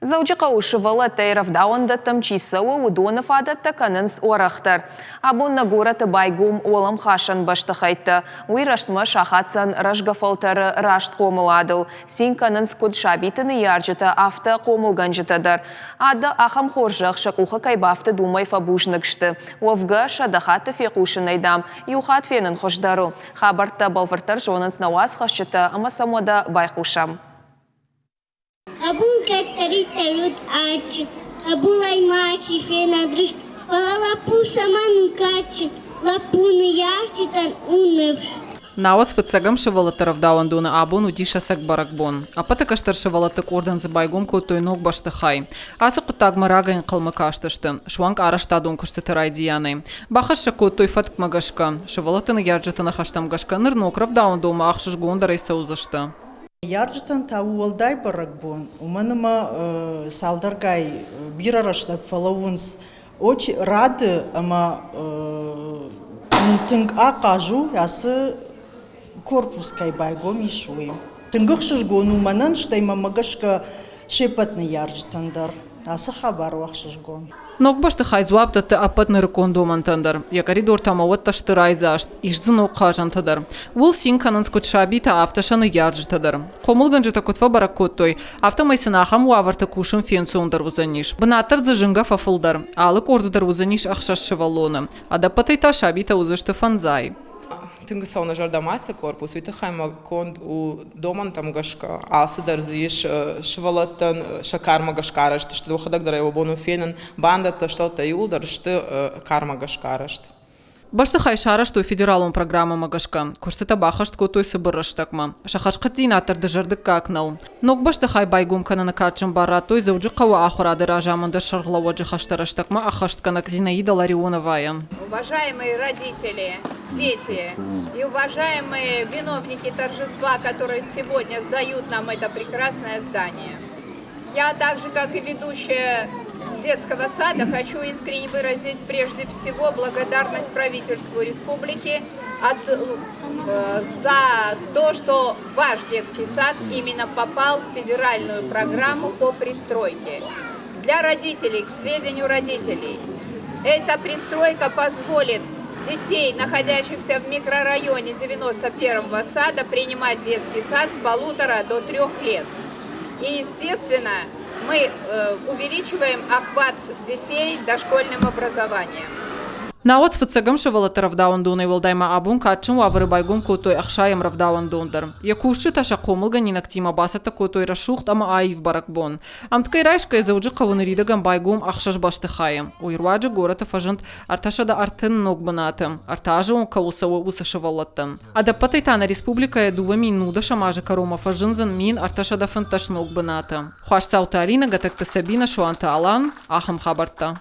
Зауджи қауышывалы тайравдауында тамчисауы удоны фадатта канынс орақтар. Абонна гораты байгум олым хашан башты қайтты. Уйраштма шахатсан рашгафалтары рашт қомыладыл. Син канынс күд шабитыны яржыты авты қомылған жытыдыр. Ады ахам хоржық шакуха кайбафты думай фабушныкшты. Овга шадахаты фекушын айдам. Юхат фенін хошдару. Хабарта балвартар жонынс науаз хашчыты ама самода байқушам. Абун каттари тарут ачы, абулай мачи фенадрышт, лапу саман качы, лапуны ярчитан уныв. Науаз фыцагам шывалатаров дауандуны абун удиша сак баракбон. Апата каштар шывалатык ордан за байгум котой ног башты хай. Асы кутаг марагайн калмы каштышты. Шуанг араштадун кушты тырай дияны. Бахаша котой фатк магашка. Шывалатыны ярджатына хаштам гашка нырнокрав дауандума ахшыш гондарай саузышты. Ярджатан тауалдай баракбон. Уманыма салдаргай бирараштак фалаунс. Очень рады, ама тынг акажу, ясы корпус кай байгом ишуи. Тынгых шыжгон уманан, что има магашка шепатны ярджатандар. Асы хабар вахшыжгон. Ног башты хайзуаптаты апатны рекондомантандар. Якаридор тамават таштырайзашт, ишзынок кажантадар. Ул син кананскот шабита авташаны ярджатадар. Комылганжыта котва баракоттой, автомайсынахам уаварта кушын фенсуундар узаниш. Бынатыр зыжынга фафылдар, алык ордудар узаниш ахшаш шывалоны. Адапатайта шабита узышты фанзай. Тынгы сауна жардамасы корпус, уйты хайма конд у доман там гашка, асыдар зиш шывалаттан шакарма гашкарашт, что дохадак дара его бону фенен, банда-то что-то юлдар, что карма гашкарашт. Башты хайшара, что федералум программа магашка, куштыта бахашт котой сыбырыштакма. Шахашка динатар дежардык какнал. Ног башты хай байгум канана качым бара, той зауджи кава ахурады ражамында шарглаводжи хаштараштакма, ахашт канак Зинаида Ларионовая. Уважаемые родители, дети и уважаемые виновники торжества, которые сегодня сдают нам это прекрасное здание. Я так же, как и ведущая детского сада, хочу искренне выразить прежде всего благодарность правительству республики за то, что ваш детский сад именно попал в федеральную программу по пристройке. Для родителей, к сведению родителей, эта пристройка позволит детей, находящихся в микрорайоне 91-го сада, принимать детский сад с 1,5 до 3 лет. И, естественно, мы увеличиваем охват детей дошкольным образованием. Науаз фыцагам шывалатаров дауандуны валдайма абун качым вавры байгум котой ахшаям равдауандундар. Якушчы таша комылган инактима басата котой рашухт ама аив баракбон. Амткай райшка зауджи кавыныридаган байгум ахшаш башты хая. Уйрваджы гората фажынт арташада артын ног банаты. Артажы он каусавы уса шывалаттан. Адапатайтана республика дува мин нуда шамажы карома фажынзан мин арташада фанташ ног банаты. Хуаш саута Алина гатакта Сабина Шуанта Алан, Ахам Хабарта.